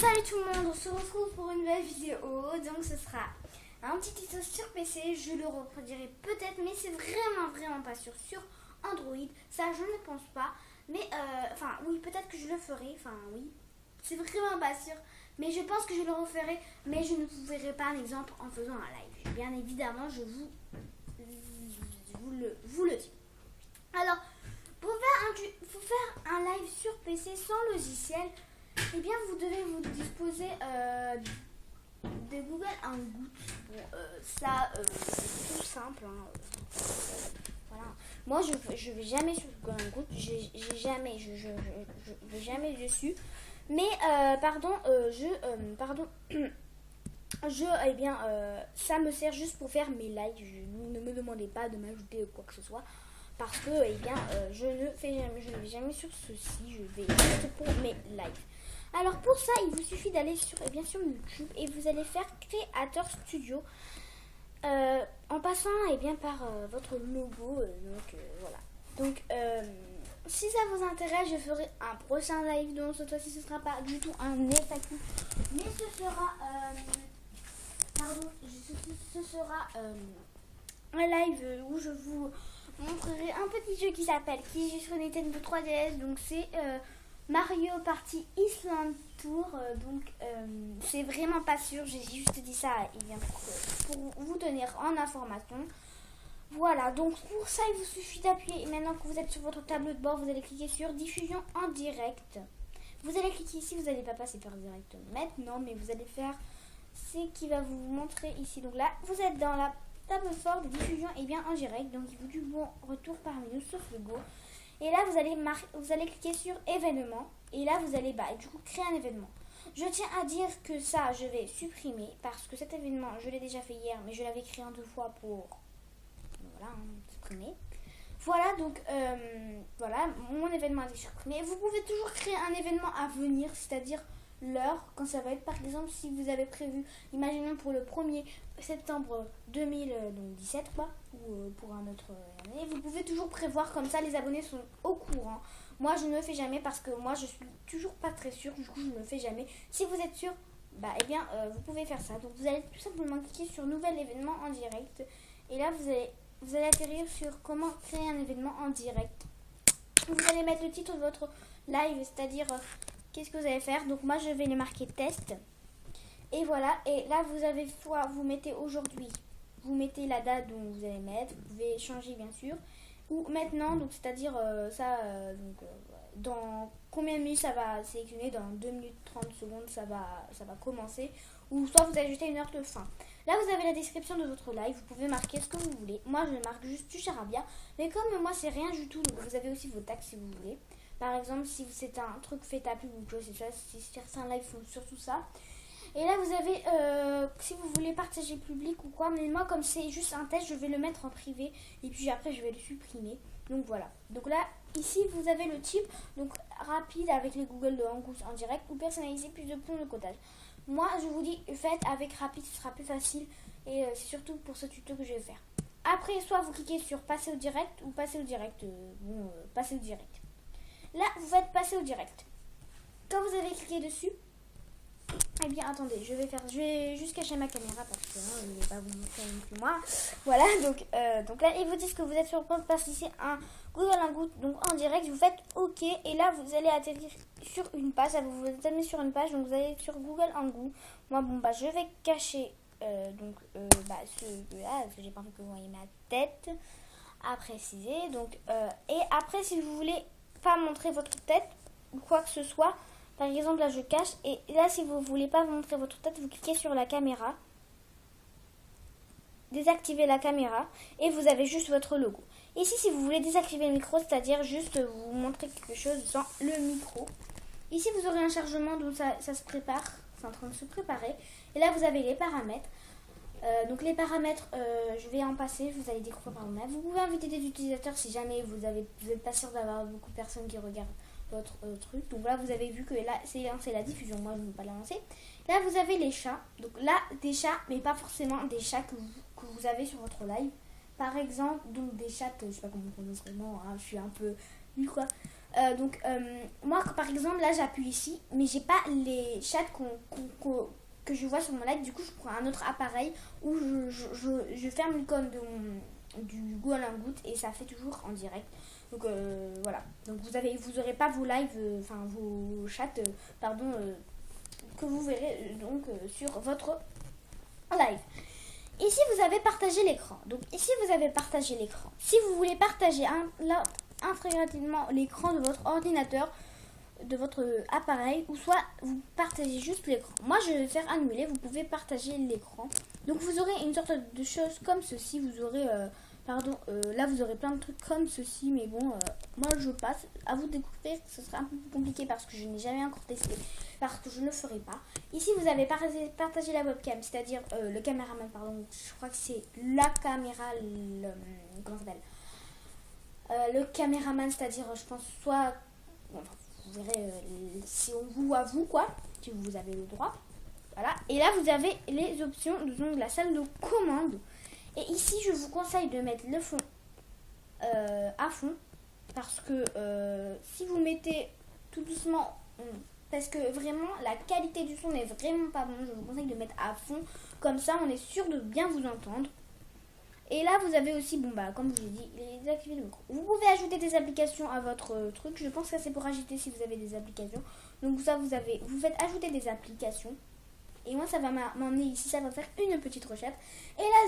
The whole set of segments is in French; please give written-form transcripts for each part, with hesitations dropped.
Salut tout le monde, on se retrouve pour une nouvelle vidéo. Donc ce sera un petit tuto sur PC. Je le reproduirai peut-être, mais c'est vraiment pas sûr sur Android. Ça je ne pense pas. Mais enfin oui, peut-être que je le ferai. Enfin oui, c'est vraiment pas sûr. Mais je pense que je le referai. Mais je ne vous verrai pas un exemple en faisant un live. Bien évidemment, je vous le dis. Alors, pour faire un live sur PC sans logiciel, eh bien vous devez vous disposer de Google Hangout. Bon, ça c'est tout simple. Voilà. Moi je vais jamais sur Google Hangout. Je vais jamais dessus. Mais ça me sert juste pour faire mes lives. Ne me demandez pas de m'ajouter quoi que ce soit. Parce que je ne vais jamais sur ceci. Je vais juste pour mes lives. Alors pour ça, il vous suffit d'aller sur YouTube et vous allez faire Creator Studio en passant par votre logo. Voilà. Donc si ça vous intéresse, je ferai un prochain live. Donc cette fois-ci, ce ne sera pas du tout un FAQ, mais ce sera un live où je vous montrerai un petit jeu qui est sur Nintendo 3DS. Donc c'est Mario Party Island Tour. C'est vraiment pas sûr, j'ai juste dit ça pour vous tenir en information. Voilà, donc pour ça il vous suffit d'appuyer. Maintenant que vous êtes sur votre tableau de bord, vous allez cliquer sur diffusion en direct. Vous allez cliquer ici, vous n'allez pas passer par direct maintenant, mais vous allez faire ce qui va vous montrer ici. Donc là, vous êtes dans la table forte de diffusion en direct. Donc il vous dit bon retour parmi nous sauf le go. Et là, vous allez cliquer sur événement. Et là, vous allez créer un événement. Je tiens à dire que ça, je vais supprimer. Parce que cet événement, je l'ai déjà fait hier. Mais je l'avais créé en 2 fois pour supprimer. Voilà, donc, mon événement a été supprimé. Vous pouvez toujours créer un événement à venir. C'est-à-dire l'heure, quand ça va être. Par exemple, si vous avez prévu, imaginons pour le 1er septembre 2017, ou pour un autre année, vous pouvez toujours prévoir, comme ça les abonnés sont au courant. Moi je ne le fais jamais parce que moi je suis toujours pas très sûre, du coup je ne le fais jamais. Si vous êtes sûr, vous pouvez faire ça. Donc vous allez tout simplement cliquer sur nouvel événement en direct et là vous allez atterrir sur comment créer un événement en direct. Vous allez mettre le titre de votre live, c'est-à-dire qu'est-ce que vous allez faire. Donc moi je vais les marquer test. Et voilà, et là vous avez soit vous mettez aujourd'hui, vous mettez la date dont vous allez mettre, vous pouvez changer bien sûr, ou maintenant, donc c'est-à-dire dans combien de minutes ça va sélectionner, dans 2 minutes 30 secondes ça va commencer, ou soit vous ajoutez une heure de fin. Là vous avez la description de votre live, vous pouvez marquer ce que vous voulez. Moi je marque juste du charabia, mais comme moi c'est rien du tout, donc vous avez aussi vos tags si vous voulez. Par exemple si c'est un truc fait à pub ou que je sais pas, si certains lives font surtout ça. Et là vous avez, si vous voulez partager public ou quoi, mais moi comme c'est juste un test, je vais le mettre en privé et puis après je vais le supprimer. Donc voilà. Donc là, ici vous avez le type, donc rapide avec les Google de Hangout en direct ou personnalisé plus de points de codage. Moi je vous dis, faites avec rapide, ce sera plus facile et c'est surtout pour ce tuto que je vais faire. Après, soit vous cliquez sur passer au direct ou passer au direct. Passer au direct. Là, vous faites passer au direct. Quand vous avez cliqué dessus, attendez, je vais juste cacher ma caméra parce que je ne vais pas vous montrer non plus moi. Voilà, donc là, ils vous disent que vous êtes sur le point de passer un Google Hangout, donc en direct, vous faites OK, et là, vous allez atterrir sur une page, ça vous amène sur une page, donc vous allez sur Google Hangout. Moi, je vais cacher, celui-là, parce que j'ai pas envie que vous voyez ma tête, à préciser, donc, et après, si vous voulez pas montrer votre tête, ou quoi que ce soit, par exemple, là, je cache. Et là, si vous ne voulez pas vous montrer votre tête, vous cliquez sur la caméra. Désactivez la caméra. Et vous avez juste votre logo. Ici, si vous voulez désactiver le micro, c'est-à-dire juste vous montrer quelque chose sans le micro. Ici, vous aurez un chargement, donc ça se prépare. C'est en train de se préparer. Et là, vous avez les paramètres. Donc les paramètres, je vais en passer. Vous allez découvrir par vous-même. Vous pouvez inviter des utilisateurs si jamais vous n'êtes pas sûr d'avoir beaucoup de personnes qui regardent votre truc. Donc là vous avez vu que là c'est lancé la diffusion, moi je ne vais pas la lancer. Là vous avez les chats, donc là des chats, mais pas forcément des chats que vous avez sur votre live. Par exemple, donc des chats, je sais pas comment on prononce vraiment, je suis un peu nul quoi. Moi, par exemple, là, j'appuie ici, mais j'ai pas les chats que je vois sur mon live. Du coup, je prends un autre appareil où je ferme l'icône du Google Hangout et ça fait toujours en direct. Donc voilà. Donc vous aurez pas vos lives, vos chats, que vous verrez sur votre live. Ici, vous avez partagé l'écran. Donc ici, vous avez partagé l'écran. Si vous voulez partager intégralement l'écran de votre ordinateur, de votre appareil, ou soit vous partagez juste l'écran. Moi, je vais faire annuler. Vous pouvez partager l'écran. Donc vous aurez une sorte de chose comme ceci. Vous aurez... là vous aurez plein de trucs comme ceci, mais bon, moi je passe. À vous de découvrir, ce sera un peu plus compliqué parce que je n'ai jamais encore testé, parce que je ne le ferai pas. Ici vous avez partagé la webcam, c'est-à-dire le caméraman, pardon, je crois que c'est la caméra, comment ça s'appelle, le caméraman, c'est-à-dire je pense soit, enfin, vous verrez si on vous à vous quoi, si vous avez le droit. Voilà, et là vous avez les options de la salle de commande. Et ici, je vous conseille de mettre le fond à fond. Parce que si vous mettez tout doucement... Parce que vraiment, la qualité du son n'est vraiment pas bon. Je vous conseille de mettre à fond. Comme ça, on est sûr de bien vous entendre. Et là, vous avez aussi, comme je vous l'ai dit, les activer le micro. Vous pouvez ajouter des applications à votre truc. Je pense que c'est pour ajouter si vous avez des applications. Donc ça, vous faites ajouter des applications. Et moi, ça va m'emmener ici, ça va faire une petite recherche. Et là,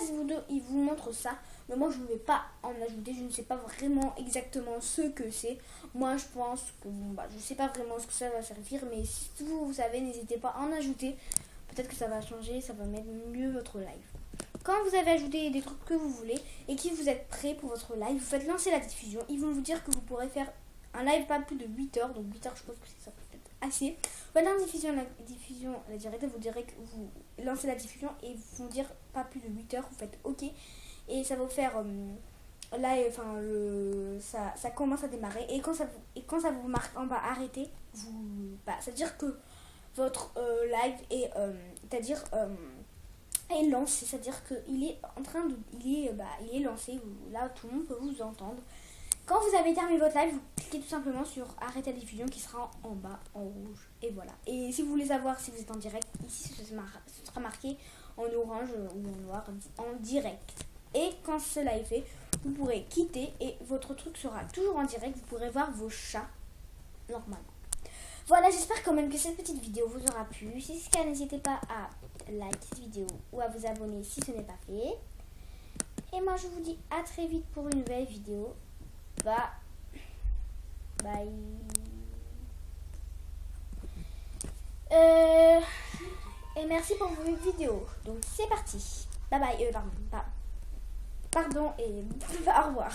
il vous montre ça. Mais moi, je ne vais pas en ajouter. Je ne sais pas vraiment exactement ce que c'est. Moi, je pense que, je ne sais pas vraiment ce que ça va servir. Mais si vous savez, n'hésitez pas à en ajouter. Peut-être que ça va changer, ça va mettre mieux votre live. Quand vous avez ajouté des trucs que vous voulez et que vous êtes prêt pour votre live, vous faites lancer la diffusion. Ils vont vous dire que vous pourrez faire un live pas plus de 8 heures. Donc 8 heures, je pense que c'est ça peut être assez. Voilà, la directe, vous direz que vous lancez la diffusion et vous dire pas plus de 8 heures, vous faites OK. Et ça va vous faire ça commence à démarrer. Et quand ça vous marque en bas arrêter, ça veut dire que votre live est est lancé, c'est-à-dire qu'il est en train de il est lancé, là tout le monde peut vous entendre. Quand vous avez terminé votre live, vous cliquez tout simplement sur arrêter la diffusion qui sera en bas en rouge. Et voilà. Et si vous voulez savoir si vous êtes en direct, ici ce sera marqué en orange ou en noir en direct. Et quand cela est fait, vous pourrez quitter et votre truc sera toujours en direct. Vous pourrez voir vos chats normalement. Voilà, j'espère quand même que cette petite vidéo vous aura plu. Si c'est le cas, n'hésitez pas à liker cette vidéo ou à vous abonner si ce n'est pas fait. Et moi je vous dis à très vite pour une nouvelle vidéo. Bye. Et merci pour vos vidéos. Donc c'est parti. Bye bye. Pardon et au revoir.